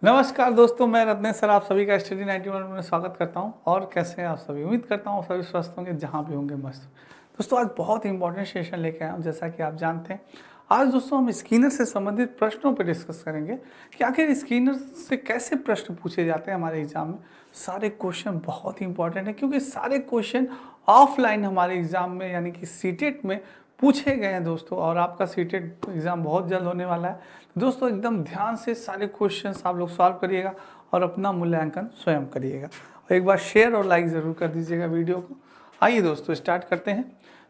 नमस्कार दोस्तों, मैं रत्नेश सर आप सभी का स्टडी 91 में स्वागत करता हूं। और कैसे हैं आप सभी? उम्मीद करता हूं सभी स्वस्थ होंगे जहां भी होंगे मस्त। दोस्तों आज बहुत ही इंपॉर्टेंट सेशन लेके आया हूं। जैसा कि आप जानते हैं, आज दोस्तों हम स्किनर से संबंधित प्रश्नों पर डिस्कस करेंगे कि आखिर स्किनर से कैसे प्रश्न पूछे जाते हैं हमारे एग्जाम में। सारे क्वेश्चन बहुत ही इंपॉर्टेंट है क्योंकि सारे क्वेश्चन ऑफलाइन हमारे एग्जाम में यानी कि सीटेट में पूछे गए हैं दोस्तों। और आपका सीटेट एग्ज़ाम बहुत जल्द होने वाला है। तो दोस्तों एकदम ध्यान से सारे क्वेश्चंस आप लोग सॉल्व करिएगा और अपना मूल्यांकन स्वयं करिएगा। और एक बार शेयर और लाइक ज़रूर कर दीजिएगा वीडियो को। आइए दोस्तों स्टार्ट करते हैं।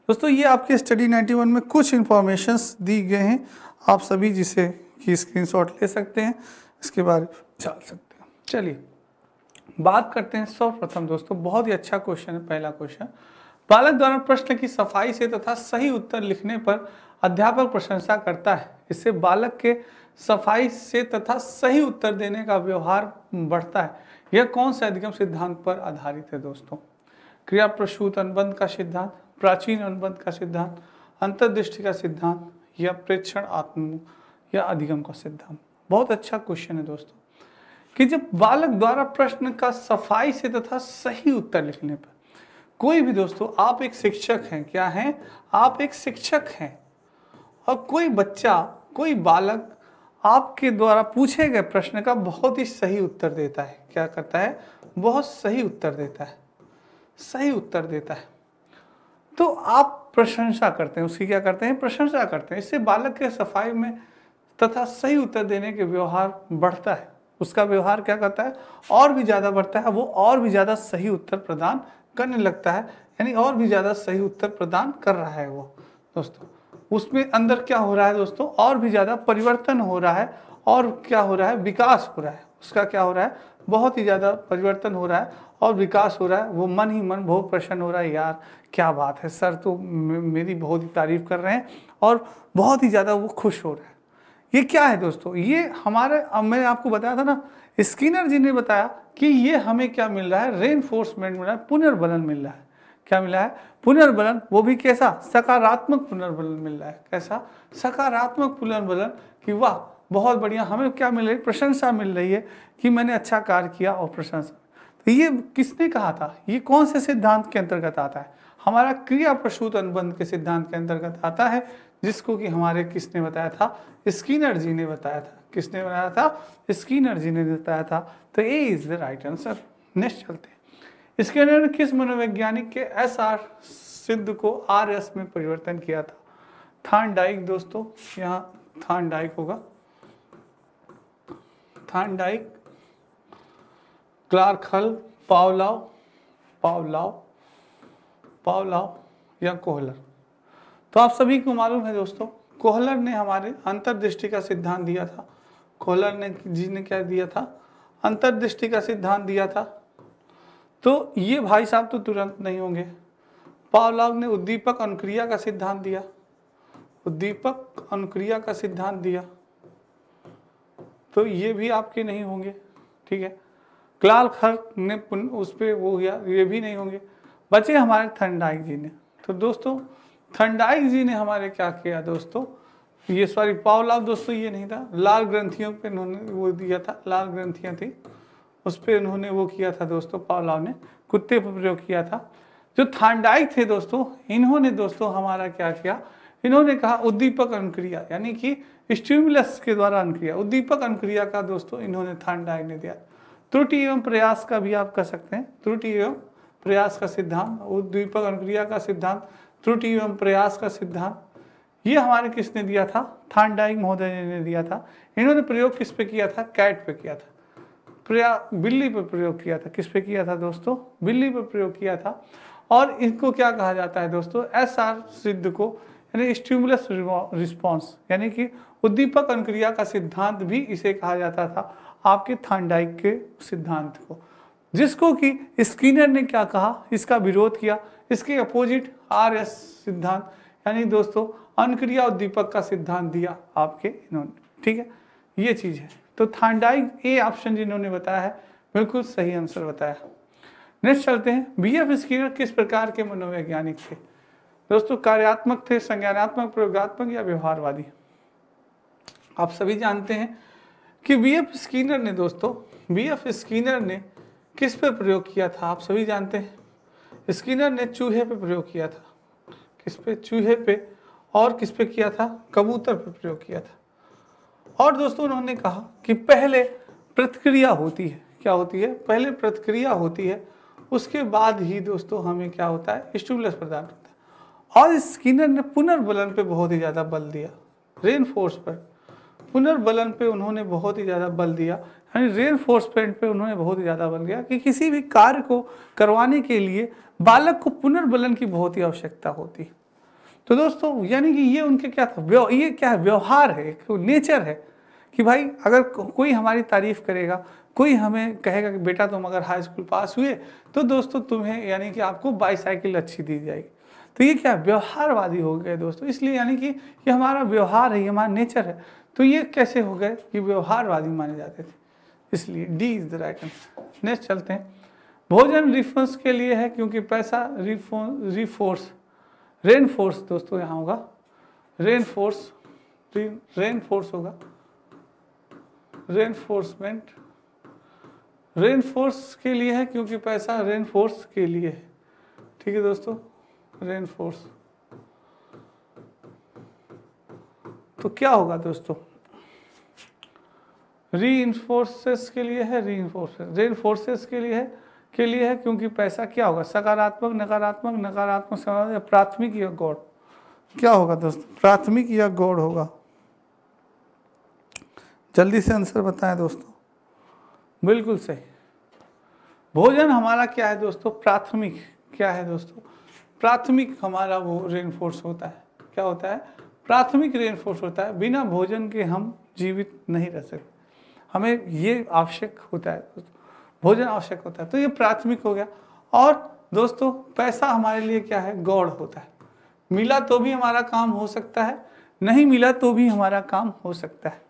दोस्तों ये आपके स्टडी 91 में कुछ इन्फॉर्मेशंस दी गए हैं, आप सभी जिसे कि स्क्रीनशॉट ले सकते हैं, इसके बारे में जान सकते हैं। चलिए बात करते हैं। सर्वप्रथम दोस्तों बहुत ही अच्छा क्वेश्चन है। पहला क्वेश्चन, बालक द्वारा प्रश्न की सफाई से तथा सही उत्तर लिखने पर अध्यापक प्रशंसा करता है। इससे बालक के सफाई से तथा सही उत्तर देने का व्यवहार बढ़ता है। यह कौन से अधिगम सिद्धांत पर आधारित है दोस्तों? क्रिया प्रसूत अनुबंध का सिद्धांत, प्राचीन अनुबंध का सिद्धांत, अंतर्दृष्टि का सिद्धांत या प्रेक्षण आत्म या अधिगम का सिद्धांत? बहुत अच्छा क्वेश्चन है दोस्तों कि जब बालक द्वारा प्रश्न का सफाई से तथा सही उत्तर लिखने पर, कोई भी दोस्तों आप एक शिक्षक हैं, क्या हैं आप? एक शिक्षक हैं। और कोई बच्चा, कोई बालक आपके द्वारा पूछे गए प्रश्न का बहुत ही सही उत्तर देता है। क्या करता है? बहुत सही उत्तर देता है, सही उत्तर देता है, तो आप प्रशंसा करते हैं उसकी। क्या करते हैं? प्रशंसा करते हैं। इससे बालक के सफाई में तथा सही उत्तर देने के व्यवहार बढ़ता है। उसका व्यवहार क्या करता है? और भी ज़्यादा बढ़ता है। वो और भी ज़्यादा सही उत्तर प्रदान करने लगता है, यानी और भी ज़्यादा सही उत्तर प्रदान कर रहा है वो दोस्तों। उसमें अंदर क्या हो रहा है दोस्तों? और भी ज़्यादा परिवर्तन हो रहा है। और क्या हो रहा है? विकास हो रहा है। उसका क्या हो रहा है? बहुत ही ज़्यादा परिवर्तन हो रहा है और विकास हो रहा है। वो मन ही मन बहुत प्रसन्न हो रहा है, यार क्या बात है, सर तो मेरी बहुत ही तारीफ कर रहे हैं और बहुत ही ज़्यादा वो खुश हो रहा है। ये क्या है दोस्तों? ये हमारे, मैंने आपको बताया था ना, स्किनर जी ने बताया कि ये हमें क्या मिल रहा है? रेनफोर्समेंट मिल रहा है, पुनर्बलन मिल रहा है। क्या मिला है? पुनर्बलन। वो भी कैसा? सकारात्मक पुनर्बलन मिल रहा है। कैसा? सकारात्मक पुनर्बलन कि वाह बहुत बढ़िया, हमें क्या मिल रही है? प्रशंसा मिल रही है कि मैंने अच्छा कार्य किया और प्रशंसा। तो ये किसने कहा था? ये कौन से सिद्धांत के अंतर्गत आता है? हमारा क्रिया प्रसूत अनुबंध के सिद्धांत के अंतर्गत आता है, जिसको कि हमारे किसने बताया था? स्किनर जी ने बताया था। किसने बताया था? स्किनर जी ने बताया था। तो A is the right answer. Next चलते हैं। स्किनर ने किस मनोवैज्ञानिक के एसआर सिद्ध को आरएस में परिवर्तन किया था? थॉर्नडाइक दोस्तों, यहाँ थॉर्नडाइक होगा, थॉर्नडाइक, क्लार्क हल, पावलोव, पावलोव, पावलोव या कोहलर? तो आप सभी को मालूम है दोस्तों, कोहलर ने हमारे अंतर्दृष्टि का सिद्धांत दिया था। कोहलर ने जी ने क्या दिया था? अंतर्दृष्टि का सिद्धांत दिया था। तो ये भाई साहब तो तुरंत नहीं होंगे। पावलोव ने उद्दीपक अनुक्रिया का सिद्धांत दिया, उद्दीपक अनुक्रिया का सिद्धांत दिया, तो ये भी आपके नहीं होंगे। ठीक है। क्लार्क हल ने उस पर वो किया, ये भी नहीं होंगे। बचे हमारे थॉर्नडाइक जी ने। तो दोस्तों थॉर्नडाइक जी ने हमारे क्या किया दोस्तों? ये सॉरी पावलोव दोस्तों ये नहीं था, लाल ग्रंथियों पे इन्होंने वो दिया था, लाल ग्रंथियां थी उस पर इन्होंने वो किया था दोस्तों। पावलोव ने कुत्ते पर प्रयोग किया था। जो थॉर्नडाइक थे दोस्तों, इन्होंने दोस्तों हमारा क्या किया? इन्होंने कहा उद्दीपक अनुक्रिया, यानी कि स्टिमुलस के द्वारा अनुक्रिया, उद्दीपक अनुक्रिया का दोस्तों इन्होंने थॉर्नडाइक ने दिया। त्रुटि एवं प्रयास का भी आप कर सकते हैं, त्रुटि एवं प्रयास का सिद्धांत, उद्दीपक अनुक्रिया का सिद्धांत, त्रुटि एवं प्रयास का सिद्धांत, ये हमारे किसने दिया था? थॉर्नडाइक महोदय ने दिया था। इन्होंने प्रयोग किस पे किया था? कैट पे किया था, बिल्ली पर प्रयोग किया था। किस पे किया था दोस्तों? बिल्ली पर प्रयोग किया था। और इनको क्या कहा जाता है दोस्तों? एसआर सिद्ध को, यानी स्टिमुलस रिस्पॉन्स, यानी कि उद्दीपक अनुक्रिया का सिद्धांत भी इसे कहा जाता था, आपके थॉर्नडाइक के सिद्धांत को, जिसको कि स्किनर ने क्या कहा? इसका विरोध किया। इसके अपोजिट आरएस सिद्धांत, यानी दोस्तों अनुक्रिया उद्दीपक का सिद्धांत दिया आपके इन्होंने। ठीक है, ये चीज है। तो थॉर्नडाइक ए ऑप्शन जिन्होंने बताया है बिल्कुल सही आंसर बताया। नेक्स्ट चलते हैं। बीएफ स्किनर किस प्रकार के मनोवैज्ञानिक थे दोस्तों? कार्यात्मक थे, संज्ञानात्मक, प्रयोगात्मक या व्यवहारवादी? आप सभी जानते हैं कि बीएफ स्किनर ने दोस्तों, बीएफ स्किनर ने किस पे प्रयोग किया था? आप सभी जानते हैं स्किनर ने चूहे पे प्रयोग किया था। किस पे? चूहे पे। और किस पे किया था? कबूतर पे प्रयोग किया था। और दोस्तों उन्होंने कहा कि पहले प्रतिक्रिया होती है। क्या होती है? पहले प्रतिक्रिया होती है, उसके बाद ही दोस्तों हमें क्या होता है? स्टिमुलस प्रदान होता है। और स्किनर ने पुनर्बलन पे बहुत ही ज़्यादा बल दिया, रेनफोर्स पर, पुनर्बलन पे उन्होंने बहुत ही ज़्यादा बल दिया, यानी रेनफोर्समेंट पे उन्होंने बहुत ही ज़्यादा बल दिया कि किसी भी कार्य को करवाने के लिए बालक को पुनर्बलन की बहुत ही आवश्यकता होती है। तो दोस्तों यानी कि ये उनके क्या था? ये क्या है? व्यवहार है, एक नेचर है कि भाई अगर कोई हमारी तारीफ करेगा, कोई हमें कहेगा कि बेटा तुम अगर हाई स्कूल पास हुए तो दोस्तों तुम्हें यानी कि आपको बाईसाइकिल अच्छी दी जाएगी। तो ये क्या? व्यवहारवादी हो गए दोस्तों। इसलिए यानी कि ये हमारा व्यवहार है, ये हमारा नेचर है। तो ये कैसे हो गए कि व्यवहारवादी माने जाते थे? इसलिए D is the right answer. Next चलते हैं। भोजन रिफोर्स के लिए है क्योंकि पैसा रिफोर्स, रेनफोर्स दोस्तों यहाँ होगा, रेनफोर्स, रेनफोर्स होगा, रेनफोर्समेंट, रेनफोर्स के लिए है क्योंकि पैसा रेनफोर्स के लिए है। ठीक है दोस्तों, रेनफोर्स। तो क्या होगा दोस्तों? रीइंफोर्सेस के लिए है, रीइंफोर्सेस, रेनफोर्सेस के लिए है क्योंकि पैसा क्या होगा? सकारात्मक, नकारात्मक, नकारात्मक, सकारात्मक, प्राथमिक या गौड़। क्या होगा दोस्तों? प्राथमिक या गौड़ होगा। जल्दी से आंसर बताएं दोस्तों। बिल्कुल सही। भोजन हमारा क्या है दोस्तों? प्राथमिक। क्या है दोस्तों? प्राथमिक हमारा वो रेनफोर्स होता है। क्या होता है? प्राथमिक रेनफोर्स होता है। बिना भोजन के हम जीवित नहीं रह सकते, हमें ये आवश्यक होता है दोस्तों, भोजन आवश्यक होता है। तो ये प्राथमिक हो गया। और दोस्तों पैसा हमारे लिए क्या है? गौड़ होता है। मिला तो भी हमारा काम हो सकता है, नहीं मिला तो भी हमारा काम हो सकता है,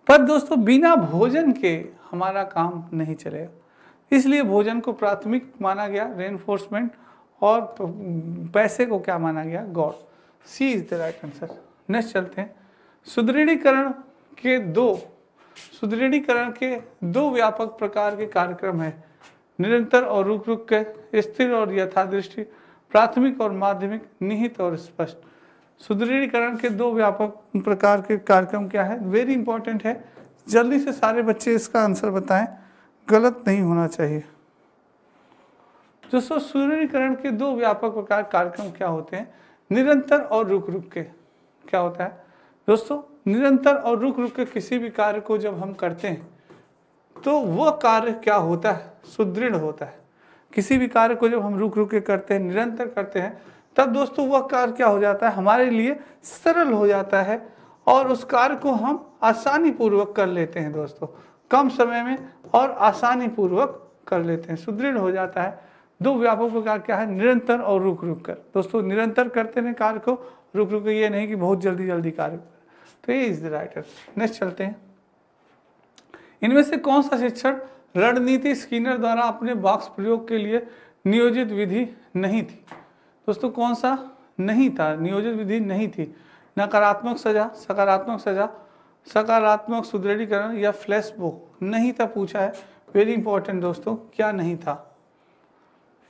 पर दोस्तों बिना भोजन के हमारा काम नहीं चलेगा। इसलिए भोजन को प्राथमिक माना गया, रेनफोर्समेंट, और पैसे को क्या माना गया? गौड़। C is the right answer. Next चलते हैं। सुदृढ़ीकरण के दो व्यापक प्रकार के कार्यक्रम है, निरंतर और रुक रुक के, स्थिर और यथादृष्टि, प्राथमिक और माध्यमिक, निहित और स्पष्ट। सुदृढ़ीकरण के दो व्यापक प्रकार के कार्यक्रम क्या है? वेरी इंपॉर्टेंट है। जल्दी से सारे बच्चे इसका आंसर बताएं, गलत नहीं होना चाहिए। दोस्तों सुदृढ़ीकरण के दो व्यापक प्रकार कार्यक्रम क्या होते हैं? निरंतर और रुक रुक के। क्या होता है दोस्तों? निरंतर और रुक रुक के किसी भी कार्य को जब हम करते हैं तो वह कार्य क्या होता है? सुदृढ़ होता है। किसी भी कार्य को जब हम रुक रुक के करते हैं, निरंतर करते हैं, तब दोस्तों वह कार्य क्या हो जाता है? हमारे लिए सरल हो जाता है और उस कार्य को हम आसानी पूर्वक कर लेते हैं दोस्तों, कम समय में और आसानी पूर्वक कर लेते हैं, सुदृढ़ हो जाता है। दो व्यापक प्रकार क्या है? निरंतर और रुक रुक कर। दोस्तों निरंतर करते हैं कार्य को, रुक रुक ये नहीं कि बहुत जल्दी जल्दी कार्य। तो ये is the right answer. Next चलते हैं। इनमें से कौन सा शिक्षण रणनीति स्किनर द्वारा अपने बॉक्स प्रयोग के लिए नियोजित विधि नहीं थी? दोस्तों कौन सा नहीं था? नियोजित विधि नहीं थी। नकारात्मक सजा, सकारात्मक सजा, सकारात्मक सुदृढ़ीकरण या फ्लैशबो नहीं था पूछा है। वेरी इंपॉर्टेंट दोस्तों, क्या नहीं था?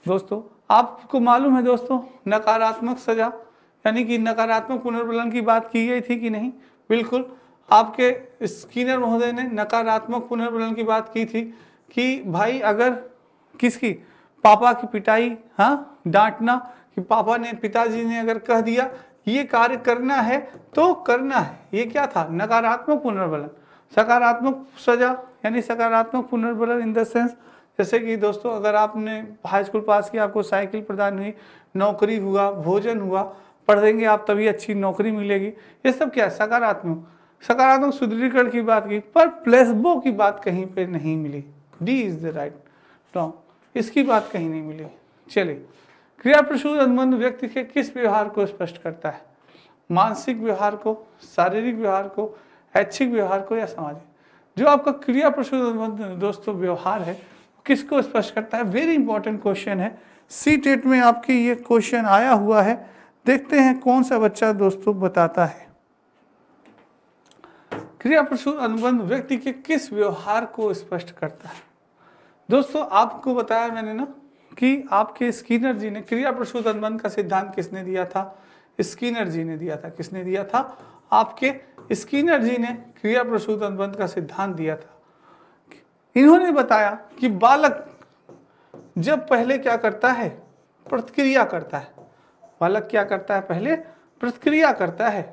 दोस्तों आपको मालूम है दोस्तों, नकारात्मक सजा यानी कि नकारात्मक पुनर्बलन की बात की गई थी कि नहीं? बिल्कुल, आपके स्किनर महोदय ने नकारात्मक पुनर्बलन की बात की थी कि भाई अगर किसकी, पापा की पिटाई, हाँ डांटना, कि पापा ने, पिताजी ने अगर कह दिया ये कार्य करना है तो करना है, ये क्या था? नकारात्मक पुनर्बलन। सकारात्मक सजा यानी सकारात्मक पुनर्बलन इन द सेंस, जैसे कि दोस्तों अगर आपने हाई स्कूल पास किया, आपको साइकिल प्रदान हुई, नौकरी हुआ, भोजन हुआ, पढ़ेंगे आप तभी अच्छी नौकरी मिलेगी, ये सब क्या है? सकारात्मक। सकारात्मक सुदृढ़ीकरण की बात की, पर प्लेसबो की बात कहीं पे नहीं मिली। D is the right wrong, इसकी बात कहीं नहीं मिली। चलिए, क्रिया प्रसूत अनुबंध व्यक्ति के किस व्यवहार को स्पष्ट करता है? मानसिक व्यवहार को, शारीरिक व्यवहार को, ऐच्छिक व्यवहार को या सामाजिक? जो आपका क्रिया प्रसूत अनुबंध दोस्तों व्यवहार है, किसको स्पष्ट करता है? वेरी इंपॉर्टेंट क्वेश्चन है, सी टेट में आपकी ये क्वेश्चन आया हुआ है। देखते हैं कौन सा बच्चा दोस्तों बताता है। क्रिया प्रसूत अनुबंध व्यक्ति के किस व्यवहार को स्पष्ट करता है? दोस्तों आपको बताया मैंने ना कि आपके स्किनर जी ने क्रिया प्रसूत अनुबंध का सिद्धांत किसने दिया था? स्किनर जी ने दिया था। किसने दिया था? आपके स्किनर जी ने क्रिया प्रसूत अनुबंध का सिद्धांत दिया था। इन्होंने बताया कि बालक जब पहले क्या करता है? प्रतिक्रिया करता है। बालक क्या करता है? पहले प्रतिक्रिया करता है।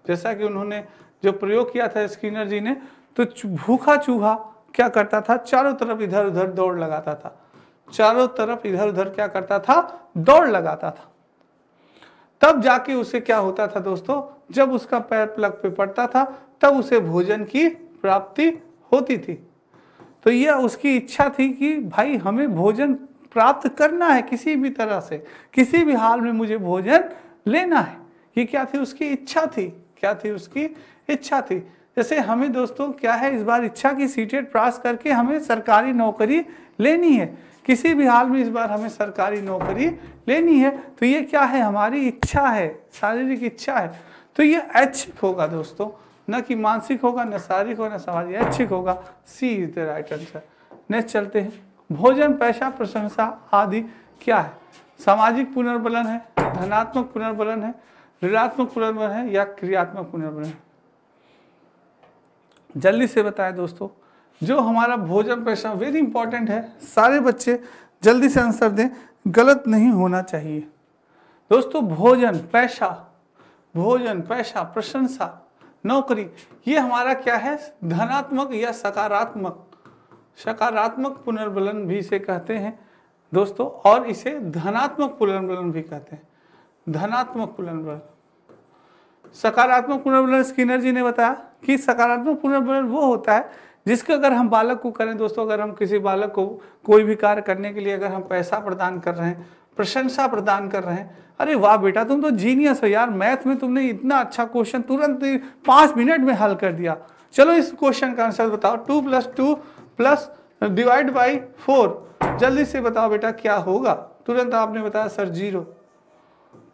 जैसा कि उन्होंने जो प्रयोग किया था स्किनर जी ने, तो भूखा चूहा क्या करता था? चारों तरफ इधर उधर दौड़ लगाता था। चारों तरफ इधर उधर क्या करता था? दौड़ लगाता था। तब जाके उसे क्या होता था दोस्तों? जब उसका पैर पलक पे पड़ता था तब उसे भोजन की प्राप्ति होती थी। तो यह उसकी इच्छा थी कि भाई हमें भोजन प्राप्त करना है, किसी भी तरह से, किसी भी हाल में मुझे भोजन लेना है। ये क्या थी? उसकी इच्छा थी। क्या थी? उसकी इच्छा थी। जैसे हमें दोस्तों क्या है, इस बार इच्छा की सीटेट पास करके हमें सरकारी नौकरी लेनी है। किसी भी हाल में इस बार हमें सरकारी नौकरी लेनी है। तो ये क्या है? हमारी इच्छा है, शारीरिक इच्छा है। तो ये ऐच्छिक होगा दोस्तों, न कि मानसिक होगा, न शारीरिक होगा, न सामाजिक। ऐच्छिक होगा। C is the right answer. Next चलते हैं। भोजन, पैसा, प्रशंसा आदि क्या है? सामाजिक पुनर्बलन है, धनात्मक पुनर्बलन है, ऋणात्मक पुनर्बलन है या क्रियात्मक पुनर्बलन है? जल्दी से बताएं दोस्तों। जो हमारा भोजन, पैसा वेरी इंपॉर्टेंट है, सारे बच्चे जल्दी से आंसर दें, गलत नहीं होना चाहिए दोस्तों। भोजन, पैसा, प्रशंसा, नौकरी, ये हमारा क्या है? धनात्मक या सकारात्मक, सकारात्मक पुनर्बलन भी इसे कहते हैं दोस्तों, और इसे धनात्मक पुनर्बलन भी कहते हैं। धनात्मक पुनर्बलन, सकारात्मक पुनर्बलन स्किनर जी ने बताया कि सकारात्मक पुनर्बलन वो होता है जिसके अगर हम बालक को करें दोस्तों, अगर हम किसी बालक को कोई भी कार्य करने के लिए अगर हम पैसा प्रदान कर रहे हैं, प्रशंसा प्रदान कर रहे हैं, अरे वाह बेटा तुम तो जीनियस हो यार, मैथ में तुमने इतना अच्छा क्वेश्चन तुरंत 5 मिनट में हल कर दिया, चलो इस क्वेश्चन का आंसर बताओ, 2 + 2 प्लस डिवाइड बाई 4, जल्दी से बताओ बेटा क्या होगा? तुरंत आपने बताया सर 0।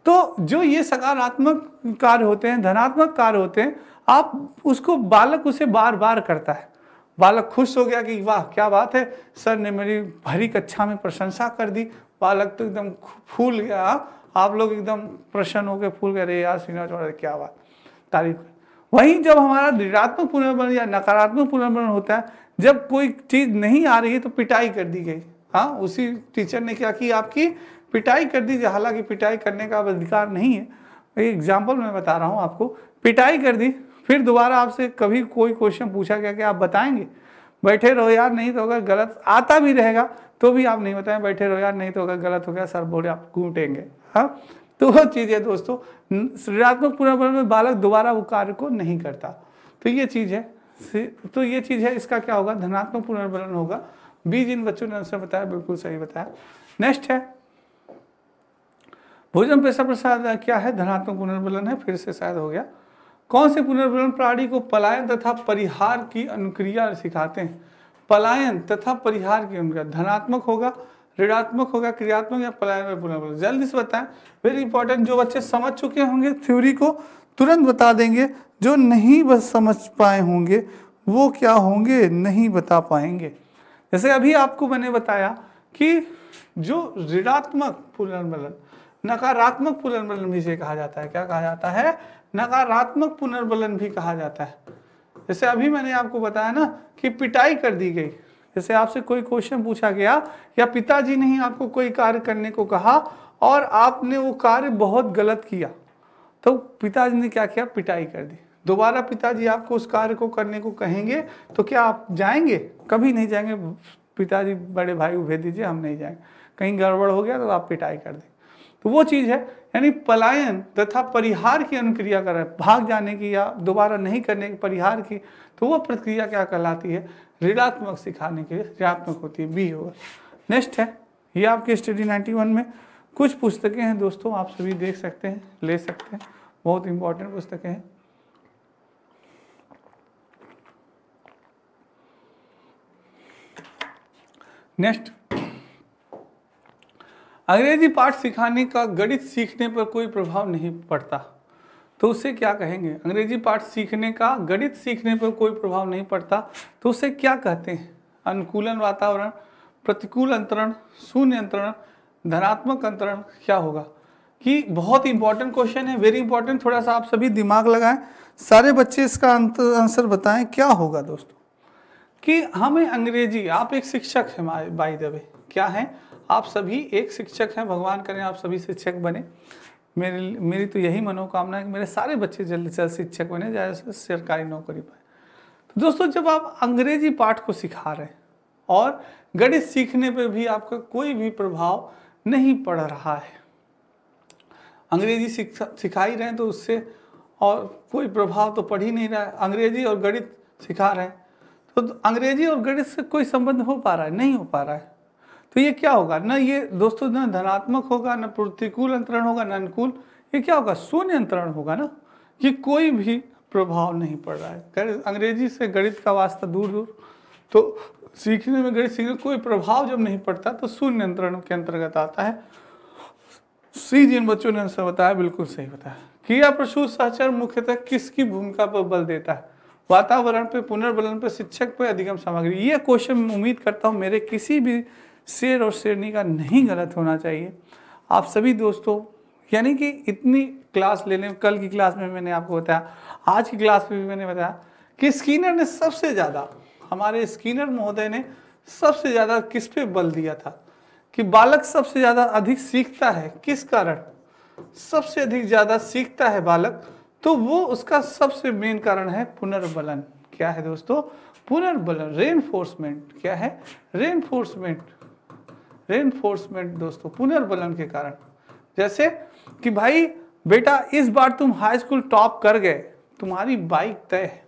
तो जो ये सकारात्मक कार्य होते हैं, धनात्मक कार्य होते हैं, आप उसको, बालक उसे बार बार करता है। बालक खुश हो गया कि वाह क्या बात है, सर ने मेरी भरी कक्षा में प्रशंसा कर दी। बालक तो एकदम फूल गया। आप लोग एकदम प्रसन्न होकर फूल गए, अरे यार सीना चौड़ा, क्या बात, तारीफ। वहीं जब हमारा ऋणात्मक पुनर्बलन या नकारात्मक पुनर्बलन होता है, जब कोई चीज नहीं आ रही है तो पिटाई कर दी गई। हाँ, उसी टीचर ने क्या की? आपकी पिटाई कर दी। हालांकि पिटाई करने का अधिकार नहीं है, एक एग्जाम्पल मैं बता रहा हूँ आपको। पिटाई कर दी, फिर दोबारा आपसे कभी कोई क्वेश्चन पूछा गया कि आप बताएंगे? बैठे रहो यार, नहीं तो अगर गलत आता भी रहेगा तो भी आप नहीं बताएं, बैठे रहो यार, नहीं तो अगर गलत हो गया सर बोले आप घूटेंगे। हाँ, तो वो चीज़ है दोस्तों, ऋणात्मक पुनर्बलन में बालक दोबारा वो कार्य को नहीं करता। तो ये चीज़ है, इसका क्या होगा? धनात्मक पुनर्बलन होगा। बी जिन बच्चों ने आंसर बताया बिल्कुल सही बताया। नेक्स्ट है भोजन, पैसा, प्रसाद क्या है? धनात्मक पुनर्बलन है। फिर से शायद हो गया। कौन से पुनर्बलन प्राणी को पलायन तथा परिहार की अनुक्रिया सिखाते हैं? पलायन तथा परिहार की अनुक्रिया धनात्मक होगा, ऋणात्मक होगा, क्रियात्मक या पलायन में पुनर्बलन? जल्दी से बताएं, वेरी इंपॉर्टेंट। जो बच्चे समझ चुके होंगे थ्योरी को तुरंत बता देंगे, जो नहीं बस समझ पाए होंगे वो क्या होंगे? नहीं बता पाएंगे। जैसे अभी आपको मैंने बताया कि जो ऋणात्मक पुनर्बलन, नकारात्मक पुनर्बलन भी इसे कहा जाता है। क्या कहा जाता है? नकारात्मक पुनर्बलन भी कहा जाता है। जैसे अभी मैंने आपको बताया ना कि पिटाई कर दी गई। जैसे आपसे कोई क्वेश्चन पूछा गया या पिताजी ने ही आपको कोई कार्य करने को कहा और आपने वो कार्य बहुत गलत किया, तो पिताजी ने क्या किया? पिटाई कर दी। दोबारा पिताजी आपको उस कार्य को करने को कहेंगे तो क्या आप जाएंगे? कभी नहीं जाएंगे। पिताजी बड़े भाई को भेज दीजिए, हम नहीं जाएंगे, कहीं गड़बड़ हो गया तो आप पिटाई कर दें। तो वो चीज़ है, यानी पलायन तथा परिहार की अनुक्रिया कर रहा है, भाग जाने की या दोबारा नहीं करने की, परिहार की, तो वो प्रक्रिया क्या कहलाती है? ऋणात्मक सिखाने के लिए ऋणात्मक होती है। बी होगा। नेक्स्ट है, ये आपके स्टडी 91 में कुछ पुस्तकें हैं दोस्तों, आप सभी देख सकते हैं, ले सकते हैं, बहुत इंपॉर्टेंट पुस्तकें हैं। नेक्स्ट, अंग्रेजी पाठ सिखाने का गणित सीखने पर कोई प्रभाव नहीं पड़ता। तो उसे क्या कहेंगे? अंग्रेजी पाठ सीखने का गणित सीखने पर कोई प्रभाव नहीं पड़ता तो उसे क्या कहते हैं? अनुकूलन वातावरण, प्रतिकूल अंतरण, शून्य अंतरण, धनात्मक अंतरण क्या होगा? कि बहुत इंपॉर्टेंट क्वेश्चन है, वेरी इंपॉर्टेंट। थोड़ा सा आप सभी दिमाग लगाएं, सारे बच्चे इसका आंसर बताएं क्या होगा दोस्तों। कि हमें अंग्रेजी, आप एक शिक्षक हैं बाय द वे, क्या हैं आप सभी एक शिक्षक हैं, भगवान करें आप सभी शिक्षक बने। मेरी तो यही मनोकामना है कि मेरे सारे बच्चे जल्दी से जल्द शिक्षक बने, जैसे सरकारी नौकरी पाए। तो दोस्तों जब आप अंग्रेजी पाठ को सिखा रहे हैं और गणित सीखने पे भी आपका कोई भी प्रभाव नहीं पड़ रहा है, अंग्रेजी सिखा ही रहे हैं तो उससे और कोई प्रभाव तो पड़ ही नहीं रहा है। अंग्रेजी और गणित सिखा रहे हैं तो अंग्रेजी और गणित से कोई संबंध हो पा रहा है? नहीं हो पा रहा है। तो ये क्या होगा? ना ये दोस्तों ना धनात्मक होगा, ना प्रतिकूल अंतरण होगा, ना अनुकूल। ये क्या होगा? शून्य अंतरण होगा ना, कि कोई भी प्रभाव नहीं पड़ रहा है। अंग्रेजी से गणित का वास्ता दूर दूर, तो सीखने में गणित सीखने कोई प्रभाव जब नहीं पड़ता तो शून्य अंतरण के अंतर्गत आता है। सी जिन बच्चों ने आंसर बताया बिल्कुल सही बताया। क्रिया प्रसूत सहचर मुख्यतः किसकी भूमिका पर बल देता है? वातावरण पे, पुनर्बलन पे, शिक्षक पे, अधिगम सामग्री। ये क्वेश्चन उम्मीद करता हूँ मेरे किसी भी शेर और शेरनी का नहीं गलत होना चाहिए। आप सभी दोस्तों यानी कि इतनी क्लास ले लें, कल की क्लास में मैंने आपको बताया, आज की क्लास में भी मैंने बताया कि स्किनर ने सबसे ज़्यादा, हमारे स्किनर महोदय ने सबसे ज़्यादा किस पे बल दिया था कि बालक सबसे ज़्यादा अधिक सीखता है। किस कारण सबसे अधिक ज़्यादा सीखता है बालक? तो वो उसका सबसे मेन कारण है पुनर्बलन। क्या है दोस्तों? पुनर्बलन, रेनफोर्समेंट। क्या है? रेनफोर्समेंट। रेनफोर्समेंट दोस्तों, पुनर्बलन के कारण। जैसे कि भाई बेटा इस बार तुम हाई स्कूल टॉप कर गए, तुम्हारी बाइक तय है।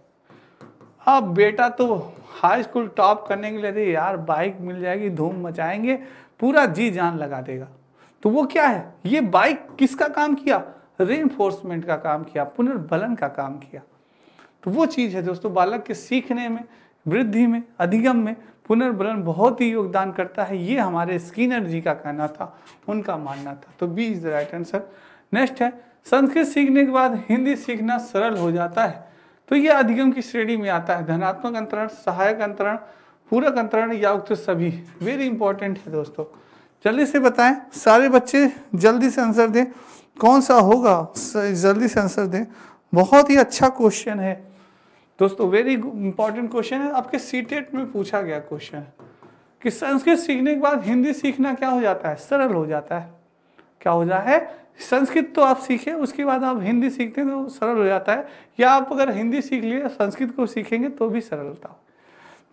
अब बेटा तो हाई स्कूल टॉप करने के लिए अरे यार बाइक मिल जाएगी, धूम मचाएंगे, पूरा जी जान लगा देगा। तो वो क्या है? ये बाइक किसका काम किया? रेनफोर्समेंट का काम किया, पुनर्बलन का काम किया। तो वो चीज़ है दोस्तों, बालक के सीखने में, वृद्धि में, अधिगम में पुनर्बलन बहुत ही योगदान करता है। ये हमारे स्किनर जी का कहना था, उनका मानना था। तो B is the right answer. Next है, संस्कृत सीखने के बाद हिंदी सीखना सरल हो जाता है। तो ये अधिगम की श्रेणी में आता है। धनात्मक अंतरण, सहायक अंतरण, पूरक अंतरण या उक्त सभी। वेरी इंपॉर्टेंट है दोस्तों, जल्दी से बताएं, सारे बच्चे जल्दी से आंसर दें, कौन सा होगा? जल्दी से आंसर दें। बहुत ही अच्छा क्वेश्चन है दोस्तों, वेरी इंपॉर्टेंट क्वेश्चन है। आपके सीटेट में पूछा गया क्वेश्चन है कि संस्कृत सीखने के बाद हिंदी सीखना क्या हो जाता है? सरल हो जाता है। क्या हो जाता है? संस्कृत तो आप सीखे, उसके बाद आप हिंदी सीखते हैं तो सरल हो जाता है, या आप अगर हिंदी सीख लिए संस्कृत को सीखेंगे तो भी सरलता हो।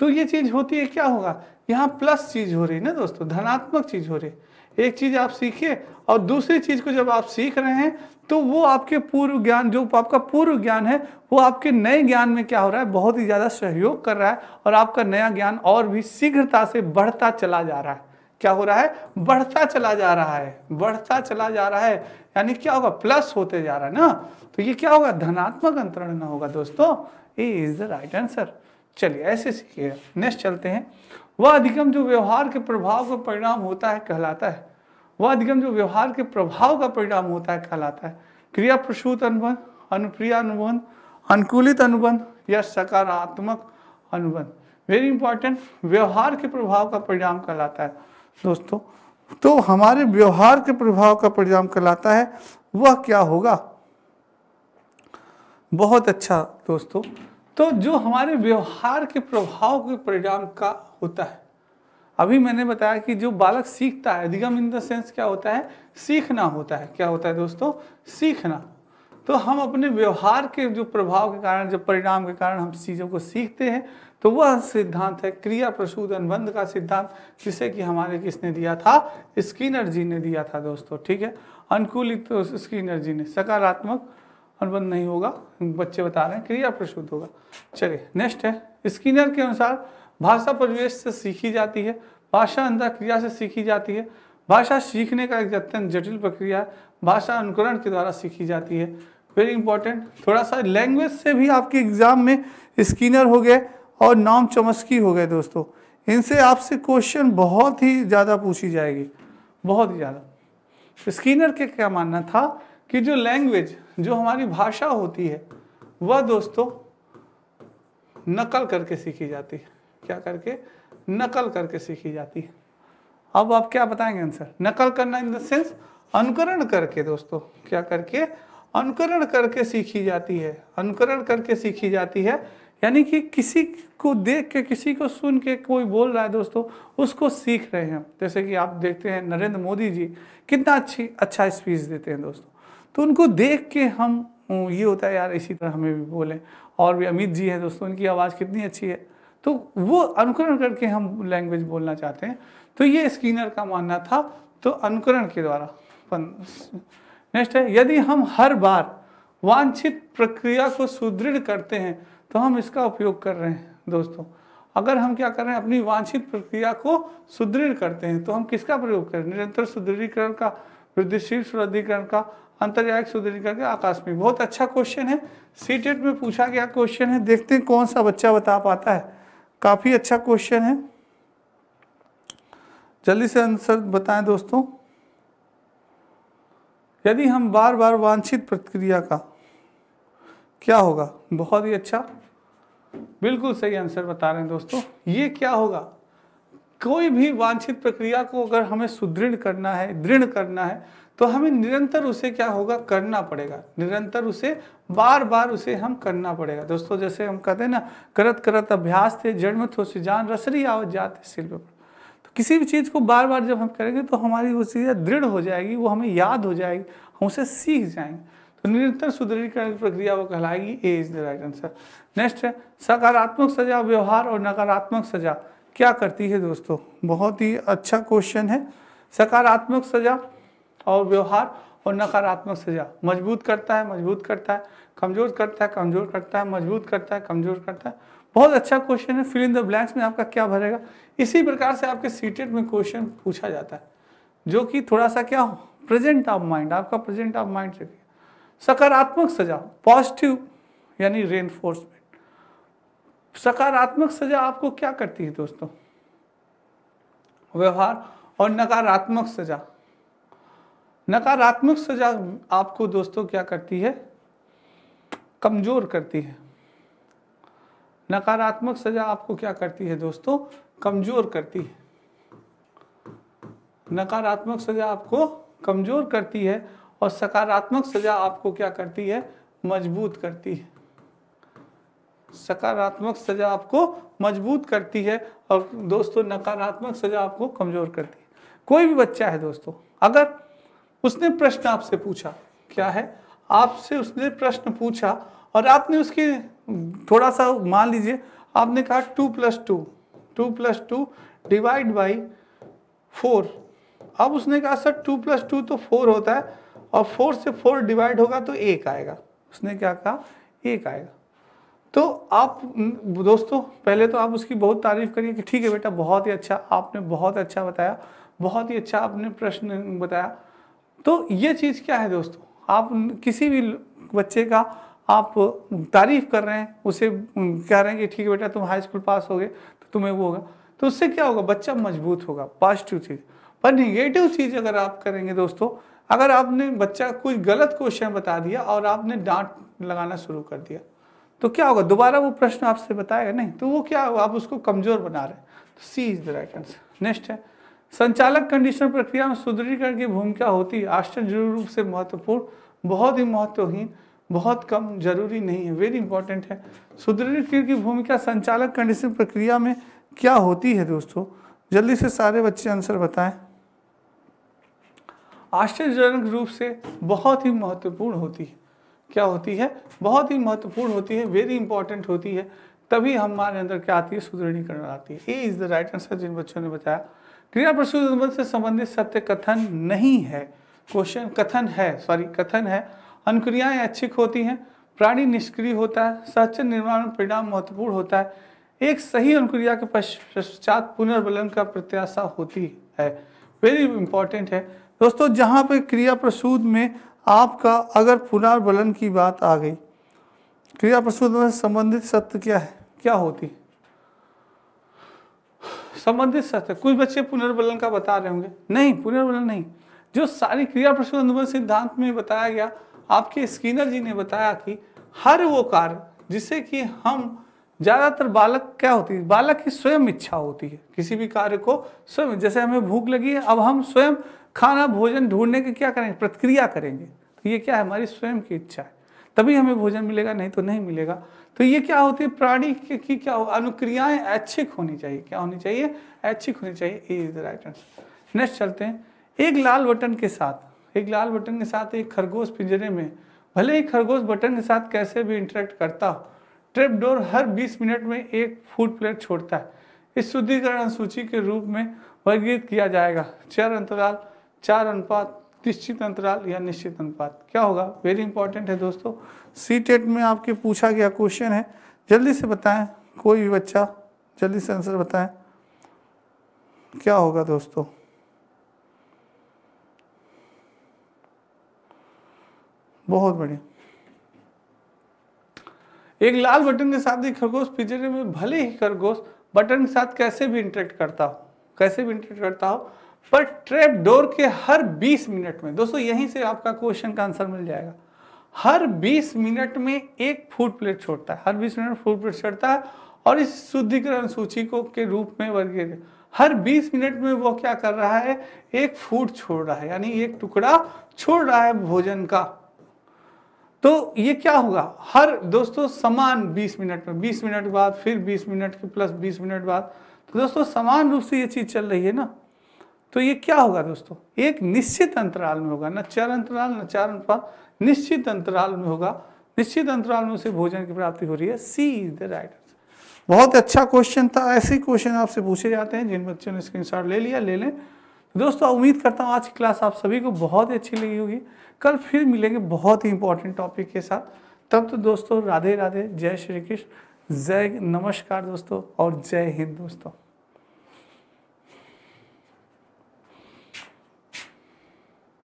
तो ये चीज़ होती है। क्या होगा? यहाँ प्लस चीज़ हो रही है ना दोस्तों, धनात्मक चीज़ हो रही है। एक चीज़ आप सीखिए और दूसरी चीज़ को जब आप सीख रहे हैं तो वो आपके पूर्व ज्ञान, जो आपका पूर्व ज्ञान है वो आपके नए ज्ञान में क्या हो रहा है? बहुत ही ज़्यादा सहयोग कर रहा है और आपका नया ज्ञान और भी शीघ्रता से बढ़ता चला जा रहा है। क्या हो रहा है? बढ़ता चला जा रहा है, बढ़ता चला जा रहा है। यानी क्या होगा? प्लस होते जा रहा है ना। तो ये क्या होगा? धनात्मक अंतरण ना होगा दोस्तों। ए इज द राइट आंसर। चलिए ऐसे सीखिएगा। नेक्स्ट चलते हैं। वह अधिगम जो व्यवहार के प्रभाव का परिणाम होता है कहलाता है। वह अधिगम जो व्यवहार के प्रभाव का परिणाम होता है कहलाता है। क्रिया प्रसूत अनुबंध, अनुप्रिया अनुबंध, अनुकूलित अनुबंध या सकारात्मक अनुबंध। वेरी इंपॉर्टेंट, व्यवहार के प्रभाव का परिणाम कहलाता है दोस्तों। तो हमारे व्यवहार के प्रभाव का परिणाम कहलाता है, वह क्या होगा? बहुत अच्छा दोस्तों, तो जो हमारे व्यवहार के प्रभाव के परिणाम का होता है, अभी मैंने बताया कि जो बालक सीखता है, अधिगम इन द सेंस क्या होता है? सीखना होता है। क्या होता है दोस्तों? सीखना। तो हम अपने व्यवहार के जो प्रभाव के कारण, जो परिणाम के कारण हम चीज़ों को सीखते हैं, तो वह सिद्धांत है क्रिया प्रसूत अनुबंध का सिद्धांत, जिसे कि हमारे किसने दिया था? स्किनर जी ने दिया था दोस्तों। ठीक है, अनुकूलित तो स्किनर जी ने, सकारात्मक अनुबंध नहीं होगा, बच्चे बता रहे हैं, क्रिया प्रसूत होगा। चलिए नेक्स्ट है, स्किनर के अनुसार भाषा परिवेश से सीखी जाती है, भाषा अंतः क्रिया से सीखी जाती है, भाषा सीखने का एक अत्यंत जटिल प्रक्रिया है, भाषा अनुकरण के द्वारा सीखी जाती है। वेरी इंपॉर्टेंट, थोड़ा सा लैंग्वेज से भी आपके एग्जाम में स्किनर हो गए और नॉम चॉम्स्की हो गए दोस्तों। इनसे आपसे क्वेश्चन बहुत ही ज़्यादा पूछी जाएगी, बहुत ही ज़्यादा। स्किनर के क्या मानना था कि जो लैंग्वेज, जो हमारी भाषा होती है वह दोस्तों नकल करके सीखी जाती है। क्या करके? नकल करके सीखी जाती है। अब आप क्या बताएंगे आंसर? नकल करना इन द सेंस अनुकरण करके दोस्तों, क्या करके? अनुकरण करके सीखी जाती है। अनुकरण करके सीखी जाती है यानी कि किसी को देख के, किसी को सुन के कोई बोल रहा है दोस्तों, उसको सीख रहे हैं। जैसे कि आप देखते हैं नरेंद्र मोदी जी कितना अच्छा स्पीच देते हैं दोस्तों, तो उनको देख के हम ये होता है यार इसी तरह हमें भी बोलें। और भी अमित जी हैं दोस्तों, उनकी आवाज़ कितनी अच्छी है, तो वो अनुकरण करके हम लैंग्वेज बोलना चाहते हैं। तो ये स्किनर का मानना था, तो अनुकरण के द्वारा। नेक्स्ट है, यदि हम हर बार वांछित प्रक्रिया को सुदृढ़ करते हैं तो हम इसका उपयोग कर रहे हैं दोस्तों। अगर हम क्या कर रहे हैं, अपनी वांछित प्रक्रिया को सुदृढ़ करते हैं तो हम किसका प्रयोग करें? निरंतर सुदृढ़ीकरण का, वृद्धिशील सुदृढ़ीकरण का, अंतर्जायिक सुदृढ़ीकरण का, आकस्मिक। बहुत अच्छा क्वेश्चन है, सीटेट में पूछा गया क्वेश्चन है। देखते हैं कौन सा बच्चा बता पाता है। काफी अच्छा क्वेश्चन है, जल्दी से आंसर बताएं दोस्तों। यदि हम बार बार वांछित प्रक्रिया का, क्या होगा? बहुत ही अच्छा, बिल्कुल सही आंसर बता रहे हैं दोस्तों। ये क्या होगा? कोई भी वांछित प्रक्रिया को अगर हमें सुदृढ़ करना है, दृढ़ करना है, तो हमें निरंतर उसे क्या होगा? करना पड़ेगा। निरंतर उसे बार बार उसे हम करना पड़ेगा दोस्तों। जैसे हम कहते हैं ना, करत करत अभ्यास थे जड़ में थोसी जान, रसरी आवत जाते शिल्प पर। तो किसी भी चीज़ को बार बार जब हम करेंगे तो हमारी वो चीज़ दृढ़ हो जाएगी, वो हमें याद हो जाएगी, हम उसे सीख जाएंगे। तो निरंतर सुदृढ़ीकरण की प्रक्रिया वो कहलाएगी। A is the right answer. Next है, सकारात्मक सजा, व्यवहार और नकारात्मक सजा क्या करती है दोस्तों? बहुत ही अच्छा क्वेश्चन है। सकारात्मक सजा और व्यवहार और नकारात्मक सजा मजबूत करता है, मजबूत करता है, कमजोर करता है, कमजोर करता है, मजबूत करता है, कमजोर करता है। बहुत अच्छा क्वेश्चन है। फिल इन द ब्लैंक्स में आपका क्या भरेगा? इसी प्रकार से आपके सीटेट में क्वेश्चन पूछा जाता है, जो कि थोड़ा सा क्या हो, प्रेजेंट ऑफ माइंड, आपका प्रेजेंट ऑफ माइंड से। सकारात्मक सजा, पॉजिटिव यानी रेनफोर्समेंट। सकारात्मक सजा आपको क्या करती है दोस्तों? व्यवहार। और नकारात्मक सजा, नकारात्मक सजा आपको दोस्तों क्या करती है? कमजोर करती है। नकारात्मक सजा आपको क्या करती है दोस्तों? कमजोर करती है। नकारात्मक सजा आपको कमजोर करती है और सकारात्मक सजा आपको क्या करती है? मजबूत करती है। सकारात्मक सजा आपको मजबूत करती है और दोस्तों नकारात्मक सजा आपको कमजोर करती है। कोई भी बच्चा है दोस्तों, अगर उसने प्रश्न आपसे पूछा, क्या है, आपसे उसने प्रश्न पूछा और आपने उसके थोड़ा सा, मान लीजिए आपने कहा 2 + 2 डिवाइड बाई 4। अब उसने कहा सर 2 + 2 तो 4 होता है और 4 से 4 डिवाइड होगा तो 1 आएगा। उसने क्या कहा? 1 आएगा। तो आप दोस्तों पहले तो आप उसकी बहुत तारीफ करिए कि ठीक है बेटा, बहुत ही अच्छा, आपने बहुत अच्छा बताया, बहुत ही अच्छा आपने प्रश्न बताया। तो ये चीज़ क्या है दोस्तों, आप किसी भी बच्चे का आप तारीफ कर रहे हैं, उसे कह रहे हैं कि ठीक है बेटा तुम हाई स्कूल पास हो गए तो तुम्हें वो होगा, तो उससे क्या होगा? बच्चा मजबूत होगा, पॉजिटिव चीज़। पर निगेटिव चीज़ अगर आप करेंगे दोस्तों, अगर आपने बच्चा कोई गलत क्वेश्चन बता दिया और आपने डांट लगाना शुरू कर दिया, तो क्या होगा? दोबारा वो प्रश्न आपसे बताएगा नहीं, तो वो क्या होगा? आप उसको कमजोर बना रहे हैं। तो C is the right answer. Next है, संचालक कंडीशन प्रक्रिया में सुदृढ़ीकरण की भूमिका होती है आश्चर्य रूप से महत्वपूर्ण, बहुत ही महत्वहीन, बहुत कम, जरूरी नहीं है। वेरी इंपॉर्टेंट है। सुदृढ़ीकरण की भूमिका संचालक कंडीशन प्रक्रिया में क्या होती है दोस्तों? जल्दी से सारे बच्चे आंसर बताएं। आश्चर्यजनक रूप से बहुत ही महत्वपूर्ण होती है। क्या होती है? बहुत ही महत्वपूर्ण होती है, वेरी इंपॉर्टेंट होती है, तभी हमारे अंदर क्या आती है? सुदृढ़ीकरण आती है। ए इज द राइट आंसर जिन बच्चों ने बताया। क्रिया प्रसूति अनुबंध से संबंधित सत्य कथन नहीं है। क्वेश्चन कथन है, सॉरी कथन है। अनुक्रियाएं ऐच्छिक होती हैं, प्राणी निष्क्रिय होता है, सहचर निर्माण में परिणाम महत्वपूर्ण होता है, एक सही अनुक्रिया के पश्चात पुनर्बलन का प्रत्याशा होती है। वेरी इंपॉर्टेंट है दोस्तों। जहाँ पे क्रिया प्रसूत में आपका अगर पुनर्बलन की बात आ गई, क्रिया प्रसूत में संबंधित सत्य क्या है? क्या होती? संबंधित सत्य। कुछ बच्चे पुनर्बलन का बता रहे होंगे, नहीं पुनर्बलन नहीं, जो सारी क्रिया प्रसूत अनुबंध सिद्धांत में बताया गया आपके स्किनर जी ने बताया कि हर वो कार्य जिससे कि हम ज़्यादातर बालक क्या होती है, बालक की स्वयं इच्छा होती है किसी भी कार्य को स्वयं, जैसे हमें भूख लगी है अब हम स्वयं खाना भोजन ढूंढने की क्या करेंगे, प्रतिक्रिया करेंगे। तो ये क्या है, हमारी स्वयं की इच्छा है, तभी हमें भोजन मिलेगा, नहीं तो नहीं मिलेगा। तो ये क्या होती है, प्राणी की क्या अनुक्रियाएं ऐच्छिक होनी चाहिए। क्या होनी चाहिए, ऐच्छिक होनी चाहिए। A is the right answer. Next चलते हैं। एक लाल बटन के साथ एक खरगोश पिंजरे में, भले ही खरगोश बटन के साथ कैसे भी इंटरेक्ट करता हो, ट्रैपडोर हर 20 मिनट में एक फूड प्लेट छोड़ता है। इस शुद्धिकरण सूची के रूप में वर्गीकृत किया जाएगा, चर अंतराल, 4 अनुपात, निश्चित अंतराल या निश्चित अनुपात। क्या होगा, वेरी इंपॉर्टेंट है दोस्तों, सीटेट में आपके पूछा गया क्वेश्चन है। जल्दी से बताएं, कोई भी बच्चा जल्दी से आंसर बताएं, क्या होगा दोस्तों। बहुत बढ़िया। एक लाल बटन के साथ ही खरगोश पिंजरे में, भले ही खरगोश बटन के साथ कैसे भी इंटरेक्ट करता हो, पर ट्रैप डोर के हर 20 मिनट में, दोस्तों यहीं से आपका क्वेश्चन का आंसर मिल जाएगा, हर 20 मिनट में एक फूड प्लेट छोड़ता है, हर 20 मिनट में फूड प्लेट छोड़ता है। और इस शुद्धिकरण सूची को के रूप में वर्गीकृत, हर 20 मिनट में वो क्या कर रहा है, एक फूड छोड़ रहा है, यानी एक टुकड़ा छोड़ रहा है भोजन का। तो ये क्या होगा, हर दोस्तों समान 20 मिनट में, 20 मिनट बाद फिर 20 मिनट के प्लस 20 मिनट बाद, तो दोस्तों समान रूप से ये चीज चल रही है ना। तो ये क्या होगा दोस्तों, एक निश्चित अंतराल में होगा, न चर अंतराल न चार अनुपात, निश्चित अंतराल में होगा, निश्चित अंतराल में उसे भोजन की प्राप्ति हो रही है। सी इज द राइट आंसर। बहुत अच्छा क्वेश्चन था, ऐसे ही क्वेश्चन आपसे पूछे जाते हैं। जिन बच्चों ने स्क्रीनशॉट ले लिया ले लें। दोस्तों उम्मीद करता हूँ आज की क्लास आप सभी को बहुत ही अच्छी लगी होगी। कल फिर मिलेंगे बहुत ही इंपॉर्टेंट टॉपिक के साथ। तब तो दोस्तों राधे राधे, जय श्री कृष्ण, जय नमस्कार दोस्तों और जय हिंद दोस्तों।